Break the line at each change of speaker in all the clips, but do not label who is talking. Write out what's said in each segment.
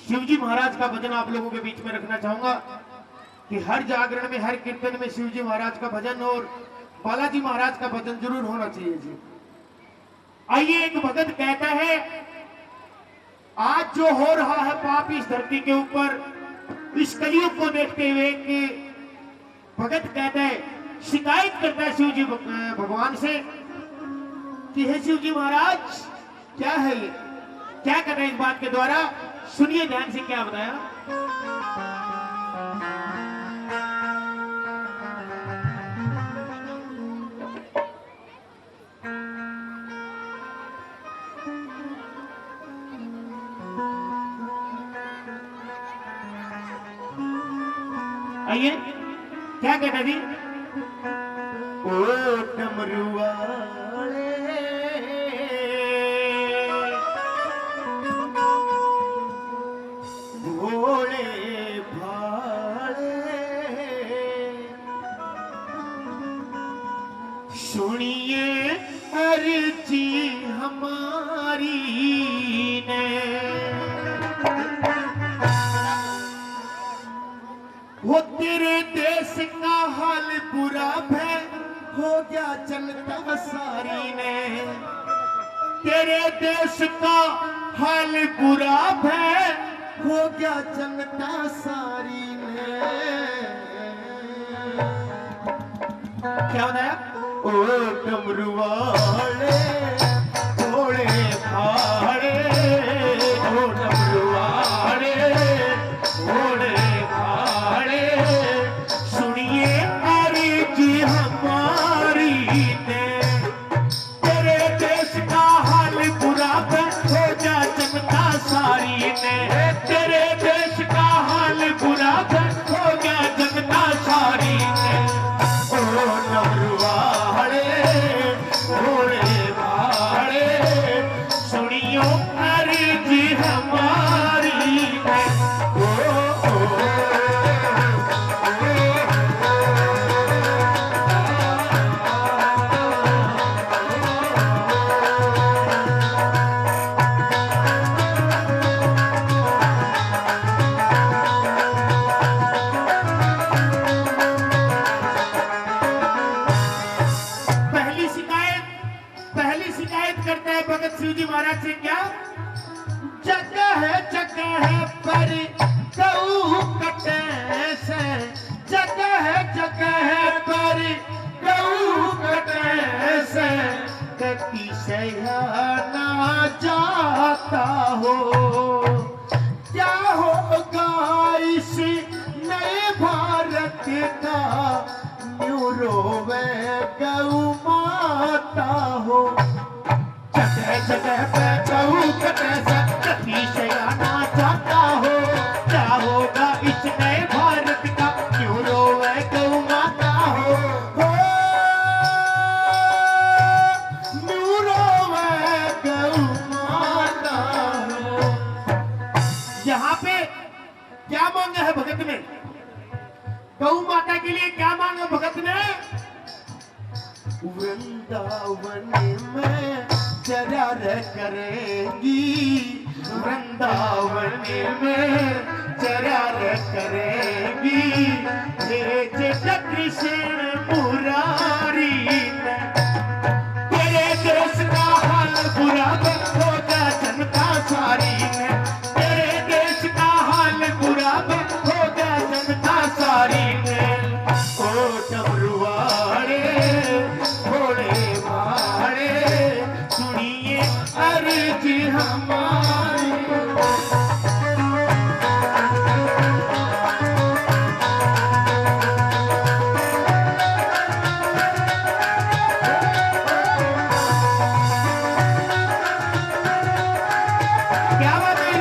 शिवजी महाराज का भजन आप लोगों के बीच में रखना चाहूंगा कि हर जागरण में, हर कीर्तन में शिवजी महाराज का भजन और बालाजी महाराज का भजन जरूर होना चाहिए जी। आइए, एक भगत कहता है, आज जो हो रहा है पाप इस धरती के ऊपर, इस कलयुग को देखते हुए, कि भगत कहता है, शिकायत करता है शिवजी भगवान से कि हे शिवजी महाराज, क्या है ये, क्या कर रहे हैं इस बात के द्वारा। सुनिए ध्यान से क्या बताया। आइए, क्या कहता जी। ओ डमरू वाले भोले भाले, सुनिए अर्जी हमारी ने, वो तेरे देश का हाल बुरा है, हो गया चलता सारी ने, तेरे देश का हाल बुरा है, हो गया चलता सारी ने। क्या बताया। ओ डमरू वाले भोले भाले, ओ डमरू वाले भोले भाले, सुनिए अर्जी हमारी ने, तेरे देश का हाल बुरा है, हो जा जनता सारी ने, तेरे देश का हाल बुरा है, हो गया जनता सारी ने। ओ डमरू वाले भोले भाले, सुनियो अर्जी हमारी ने। पहली शिकायत करता है भगत शिवजी महाराज से, क्या। जगह है पर गऊ कटे से, जगह है पर गऊ कटे से, कति से ना जाता हो, क्या होगा इस नए भारत का, न्यूरो वे गऊ माता हो, जगह पे गऊ कटे से, कति से आना चाहता हो, क्या होगा इस नए भारत का, क्यों रोवे गऊ माता हो, क्यों रोवे गऊ माता हो। यहाँ पे क्या मांगा है भगत ने, गऊ माता के लिए क्या मांगा भगत ने। वृंदावन में चरार करेगी, वृंदावन में चरार करेगी, कृष्ण मुरारी ने, तेरे देश का हाल बुरा हो गया जनता सारी ने, तेरे देश का हाल बुरा हो गया जनता सारी ने। ओ डमरू वाले भोले भाले, सुनिए अर्जी हमारी। क्या बात है।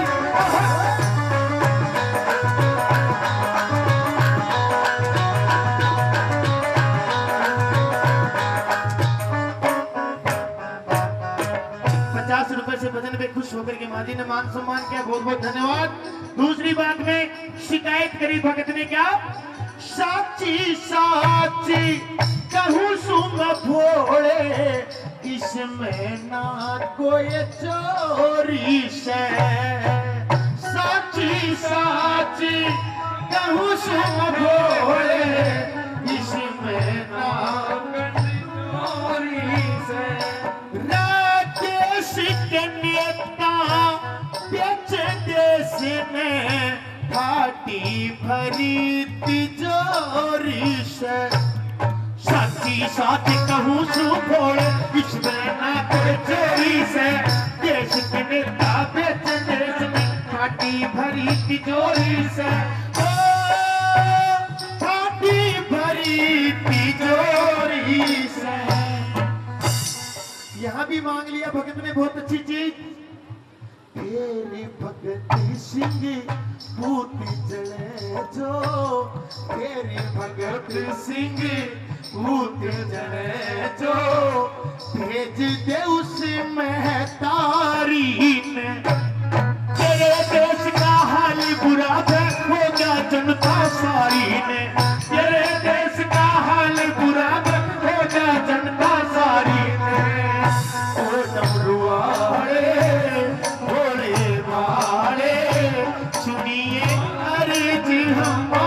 50 रुपए से भजन में खुश होकर के माजी ने मान सम्मान किया, बहुत बहुत धन्यवाद। दूसरी बात में शिकायत करी भगत ने, क्या। साची साची कहूँ सुन भोले, इसमें ना कोई चोरी से, साची साची कहूँ सुम भोले इसमें नाम चोरी से राजेश के नेता बेच देश में फाटी भरी तिजोरी से साची साची कहूँ सुम भोले इसमें ना कोई चोरी से देश के नेता बेच देश में फाटी भरी तिजोरी से ओ फाटी भरी तिजोरी से। यहाँ भी मांग लिया भगत ने बहुत अच्छी चीज। तेरी भगत सिंह बूटी जले जो तेरी भगत सिंह बूटी जले जो भेज दे उसमें तारी ने तेरे देश का हाल बुरा होगा जनता सारी ने तेरे देश का हाल बुरा होगा जनता सारी ने ओ डमरू वाले भोले वाले सुनिए अर्जी हमारी।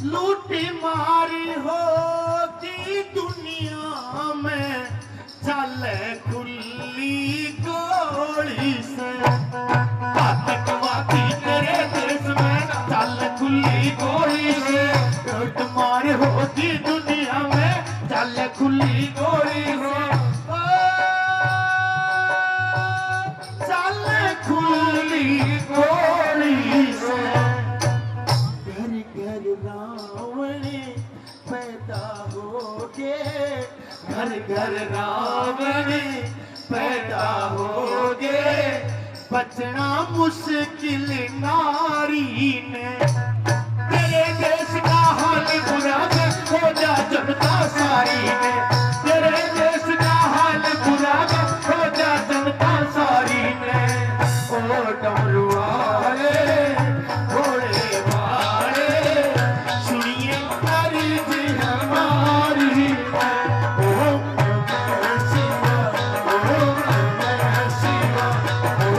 लूटी मारी होगी दुनिया में चले खुली गोली से आतंकवादी तेरे देश में चले खुली गोली से लूट मारी होगी दुनिया में चले खुली गोली से चले खुली गोली से। घर घर रावण पैदा हो गए घर घर रावण पैदा हो गए बचना मुश्किल नारी ने तेरे देश का हाल बुरा हो जा जनता सारी ने तेरे देश का हाल बुरा हो जा जनता सारी ने ओ डमरू वाले भोले वाले सुनिए अर्जी हमारी। ओम नमः शिवाय ओम नमः शिवाय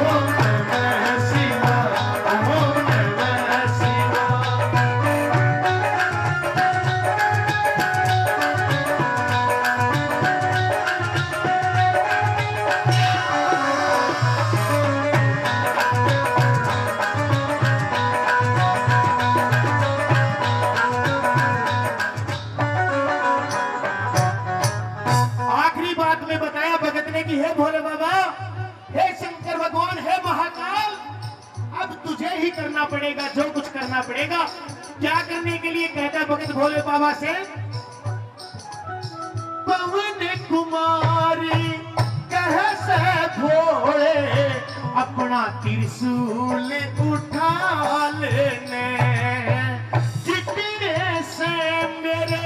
ओम नमः शिवाय ओम नमः शिवाय। आखिरी बात में बताया भगत ने कि हे भोले बाबा हे शंकर भगवान हे महाकाल अब तुझे ही करना पड़ेगा जो कुछ करना पड़ेगा। क्या करने के लिए कहता भगत भोले बाबा से पवन कुमारी कह से भोले अपना त्रिशूल उठा लेने जितने से मेरे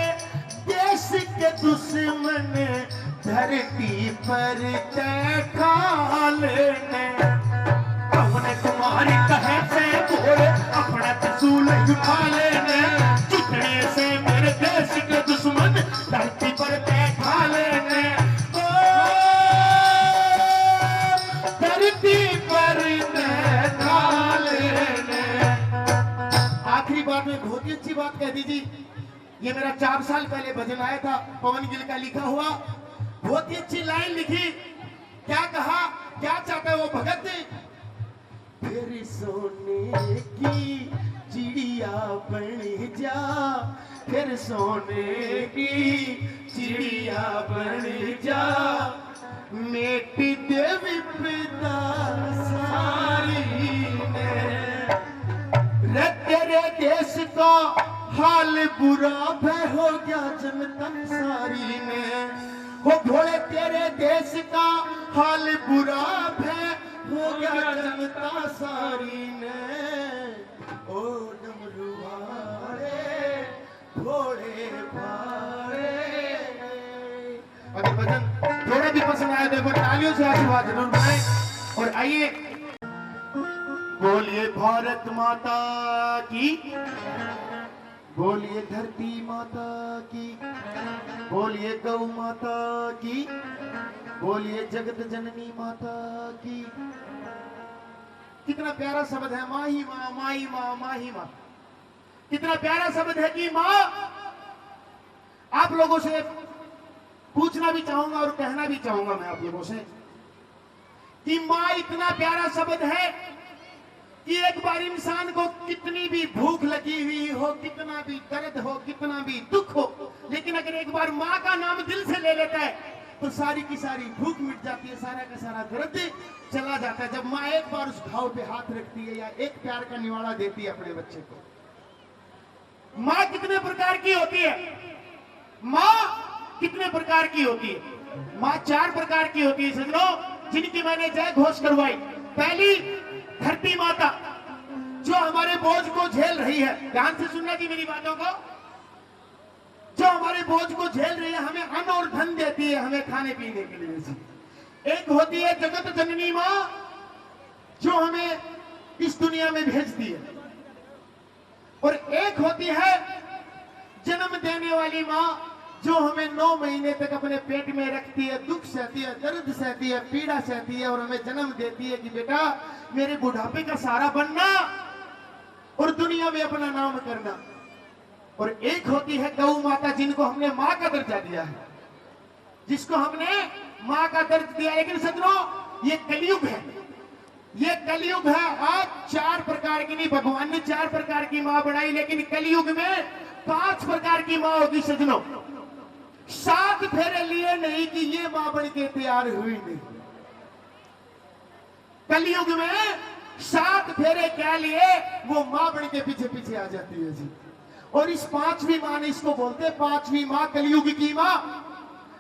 देश के दुश्मन धरती पर खा लेने पवन कुमारी कहे से भोले अपना त्रिशूल उठा लेने जितने से मेरे देश के दुश्मन धरती पर खा लेने ओ धरती पर खा लेने। आखिरी बात में बहुत ही अच्छी बात कह दीजिए। ये मेरा 4 साल पहले भजन आया था पवन गिल का लिखा हुआ बहुत ही अच्छी लाइन लिखी। क्या कहा क्या चाहता है वो भगत फिर सोने की चिड़िया बन जा फिर सोने की चिड़िया बन जा मेट दे विपदा सारी का हाल बुरा भय हो गया जनता सारी ने। वो भोले तेरे देश का हाल बुरा भय हो गया जनता सारी ने। ओ डमरू वाले भोले भाले। अगर भजन थोड़ा भी पसंद आया तो एक बार तालियों से आशीर्वाद जरूर बनाएं। और आइए बोलिए भारत माता की, बोलिए धरती माता की, बोलिए गौ माता की, बोलिए जगत जननी माता की। कितना प्यारा शब्द है माही माँ, माही माँ, माही माँ। कितना प्यारा शब्द है कि माँ। आप लोगों से पूछना भी चाहूंगा और कहना भी चाहूंगा मैं आप लोगों से कि माँ इतना प्यारा शब्द है कि एक बार इंसान को कितनी भी भूख लगी हुई हो, कितना भी दर्द हो, कितना भी दुख हो, लेकिन अगर एक बार माँ का नाम दिल से ले लेता है तो सारी की सारी भूख मिट जाती है, सारा का सारा दर्द चला जाता है। जब माँ एक बार उस घाव पे हाथ रखती है या एक प्यार का निवाड़ा देती है अपने बच्चे को। माँ कितने प्रकार की होती है? माँ कितने प्रकार की होती है? माँ 4 प्रकार की होती है सजनों, जिनकी मैंने जय घोष करवाई। पहली धरती माता, जो हमारे बोझ को झेल रही है। ध्यान से सुनना जी मेरी बातों को। जो हमारे बोझ को झेल रही है, हमें अन्न और धन देती है, हमें खाने पीने के लिए। एक होती है जगत जननी माँ, जो हमें इस दुनिया में भेजती है। और एक होती है जन्म देने वाली माँ, जो हमें 9 महीने तक अपने पेट में रखती है, दुख सहती है, दर्द सहती है, पीड़ा सहती है और हमें जन्म देती है कि बेटा मेरे बुढ़ापे का सहारा बनना और दुनिया में अपना नाम करना। और एक होती है गौ माता, जिनको हमने माँ का दर्जा दिया है, जिसको हमने माँ का दर्जा दिया। लेकिन सजनों ये कलयुग है, ये कलयुग है। आज 4 प्रकार की नहीं, भगवान ने 4 प्रकार की माँ बनाई, लेकिन कलयुग में 5 प्रकार की माँ होगी सजनों। 7 फेरे लिए नहीं कि ये मां बन के तैयार हुई नहीं। कलयुग में 7 फेरे क्या लिए, वो मां बन के पीछे पीछे आ जाती है जी। और इस 5वीं मां ने, इसको बोलते 5वीं मां, कलयुग की मां,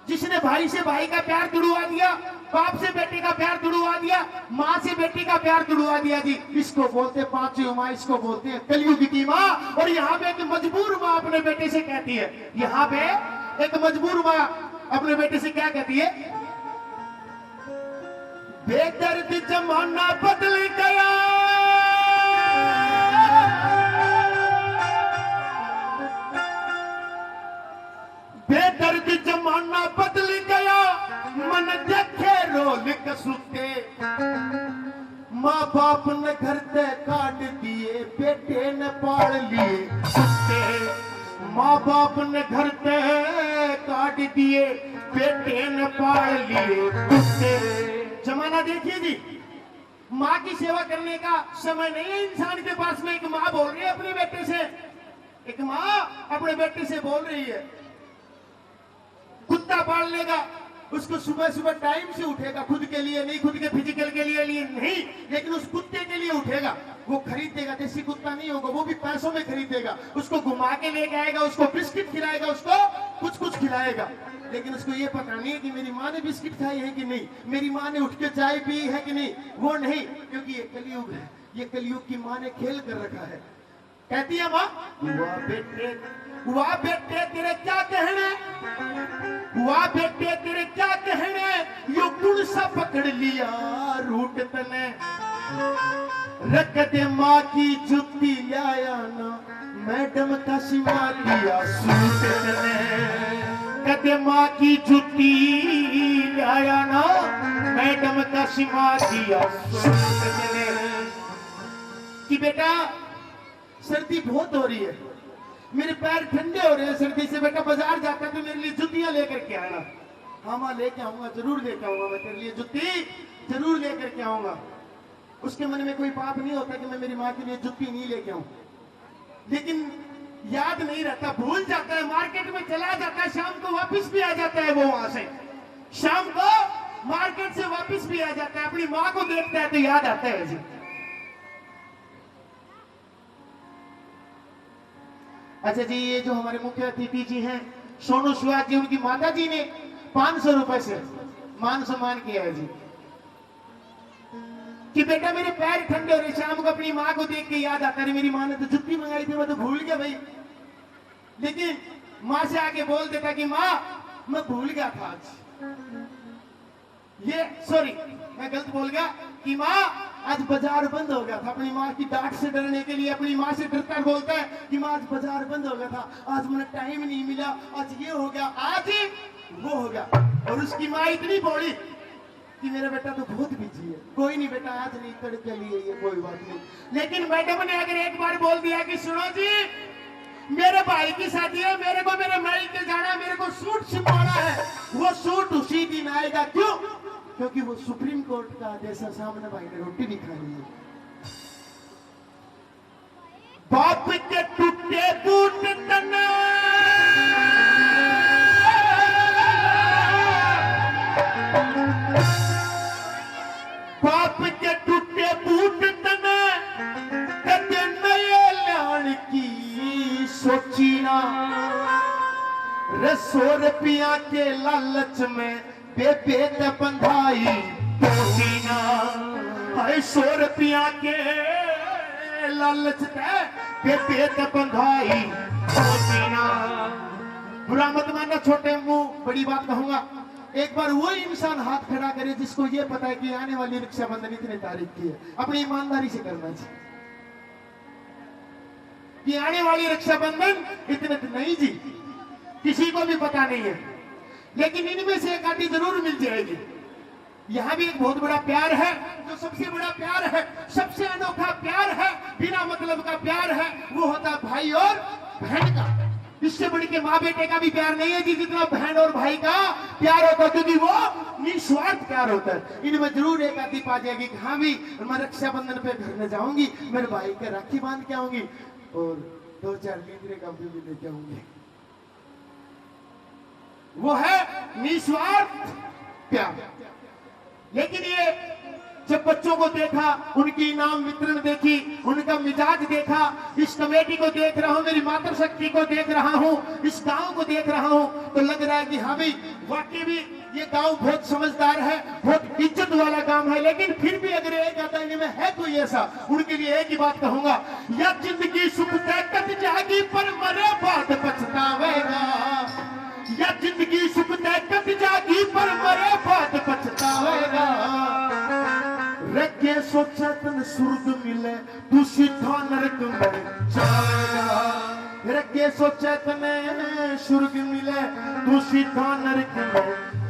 जिसने भाई से भाई का प्यार तुड़वा दिया, बाप से बेटे का प्यार तुड़वा दिया, माँ से बेटी का प्यार तुड़वा दिया जी। इसको बोलते 5वीं माँ, इसको बोलते हैं कलयुग की माँ। और यहाँ पे एक मजबूर माँ अपने बेटे से कहती है, यहाँ पे एक मजबूर माँ अपने बेटे से क्या कहती है? बेदर्द जमाना बदल गया, बेदर्द जमाना बदल गया, मन देखे रोल कसुते। माँ बाप ने घर से काट दिए, बेटे ने पाल लिए कुत्ते। माँ बाप ने घर से काट दिए, बेटे ने पाल लिए कुत्ते। जमाना देखिए जी, माँ की सेवा करने का समय नहीं है इंसान के पास में। एक माँ बोल रही है अपने बेटे से, एक माँ अपने बेटे से बोल रही है कुत्ता पाल लेगा, उसको सुबह सुबह टाइम से उठेगा, खुद के लिए नहीं, खुद के फिजिकल के लिए नहीं, लेकिन उस कुत्ते के लिए उठेगा। वो खरीदेगा, देसी कुत्ता नहीं होगा, वो भी पैसों में खरीदेगा, उसको घुमा के लेके आएगा, उसको बिस्किट खिलाएगा, उसको कुछ कुछ खिलाएगा। लेकिन उसको ये पता नहीं है कि मेरी माँ ने बिस्किट खाई है कि नहीं, मेरी माँ ने उठ के चाय पी है कि नहीं, वो नहीं, क्योंकि ये कलयुग है। ये कलयुग की माँ ने खेल कर रखा है। कहती है माँ, वाह बेटे तेरे क्या कहने, वाह बेटे तेरे क्या कहने, यो गुण सा पकड़ लिया रूट तने। रख दे माँ की जुत्ती लाया ना, मैडम का सिवा लिया सूट तने। कदे माँ की जुत्ती लाया ना, मैडम का सिवा लिया सूट तने। कि बेटा सर्दी बहुत हो रही है, मेरे पैर ठंडे हो रहे हैं सर्दी से, बेटा बाजार जाकर तो मेरे लिए जुतियां लेकर के आना। हाँ माँ लेके आऊंगा, जरूर लेके आऊंगा, मैं तेरे लिए जुत्ती जरूर लेकर के आऊंगा। उसके मन में कोई पाप नहीं होता कि मैं मेरी माँ के लिए जुत्ती नहीं लेके आऊं, लेकिन याद नहीं रहता, भूल जाता है, मार्केट में चला जाता है, शाम को वापिस भी आ जाता है। वो वहां से शाम को मार्केट से वापिस भी आ जाता है, अपनी माँ को देखता है तो याद आता है जी। अच्छा जी, ये जो हमारे मुख्य अतिथि जी हैं सोनू सुहाग जी, उनकी माता जी ने 500 रुपए से मान सम्मान किया है जी कि बेटा मेरे पैर ठंडे हो रहे। शाम को अपनी माँ को देख के याद आता है, मेरी माँ ने तो जुत्ती मंगाई थी, मैं तो भूल गया भाई। लेकिन माँ से आके बोल देता कि माँ मैं भूल गया था आज, ये सॉरी मैं गलत बोल गया कि माँ आज बाजार बंद हो गया था। अपनी माँ की डांट से डरने के लिए अपनी माँ से डरकर बोलता है कि माँ आज बाजार बंद हो गया था, आज मुझे टाइम नहीं मिला, आज ये हो गया, आज वो हो गया। और उसकी माँ इतनी बोली कि मेरा बेटा तो बहुत बिजी है, कोई नहीं बेटा आज नहीं, तड़के लिए ये कोई बात नहीं। लेकिन मैडम ने अगर एक बार बोल दिया कि सुनो जी मेरे भाई की शादी है, मेरे को मेरे महल के जाना, मेरे को सूट सिलवाना है, वो सूट उसी दिन आएगा। क्यों? क्योंकि वो सुप्रीम कोर्ट का आदेश है, सामने भाई ने रोटी भी खानी है। बाप के टूटे बूट तना बाप के टूटे बूट तना कदे नए लान की सोची ना। 100 रुपया के लालच में बेबे त बंधाई पोसीना। 100 रुपया के लालच में बेबे त बंधाई पोसीना। बुरा मत मानना छोटे मुंह बड़ी बात कहूंगा। एक बार वो इंसान हाथ खड़ा करे जिसको ये पता है कि आने वाली रक्षाबंधन इतने तारीख की है। अपनी ईमानदारी से करना चाहिए कि आने वाली रक्षाबंधन इतने नहीं जी, किसी को भी पता नहीं है, लेकिन इनमें से एक आदमी जरूर मिल जाएगी। यहाँ भी एक बहुत बड़ा प्यार है, जो सबसे बड़ा प्यार है, सबसे अनोखा प्यार है, बिना मतलब का प्यार है, वो होता है भाई और बहन का। इससे बढ़ के माँ बेटे का भी प्यार नहीं है जी, जितना बहन और भाई का प्यार होता है, क्योंकि वो निस्वार्थ प्यार होता है। इनमें जरूर एक आदमी पा जाएगी कि हाँ भी मैं रक्षाबंधन पे घर में जाऊंगी, मेरे भाई के राखी बांध के आऊंगी और 2-4 लीटरे का भी लेके आऊंगी। वो है निस्वार्थ प्यार। लेकिन ये जब बच्चों को देखा, उनकी इनाम वितरण देखी, उनका मिजाज देखा, इस कमेटी को देख रहा हूं, मेरी मातृशक्ति को देख रहा हूं, इस गांव को देख रहा हूं, तो लग रहा है कि हाँ भाई वाकई भी ये गांव बहुत समझदार है, बहुत इज्जत वाला गांव है। लेकिन फिर भी अगर एक आता इनमें है कोई ऐसा, उनके लिए एक ही बात कहूंगा, या जिंदगी सुख से कट जाएगी पर मरे बाद पछतावेगा, या जिंदगी सुख से कट जाएगी पर मरे बाद पछतावेगा। रखे सोचा तन सुर्ग मिले तू सीधा नरक में जाएगा। रखे सोचा तने सुर्ग मिले तू सीधा नरक में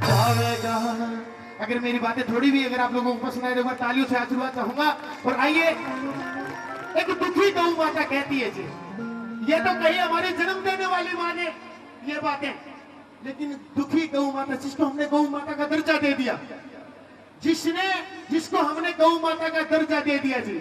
जाएगा। अगर मेरी बातें थोड़ी भी अगर आप लोगों को पसंद आए तो मैं तालियों से आशीर्वाद चाहूंगा। और आइए, एक दुखी गौ माता कहती है जी, ये तो कहीं हमारे जन्म देने वाली माँ ने ये बातें, लेकिन दुखी गौ माता जिसको हमने गौ माता का दर्जा दे दिया, जिसको हमने गौ माता का दर्जा दे दिया जी,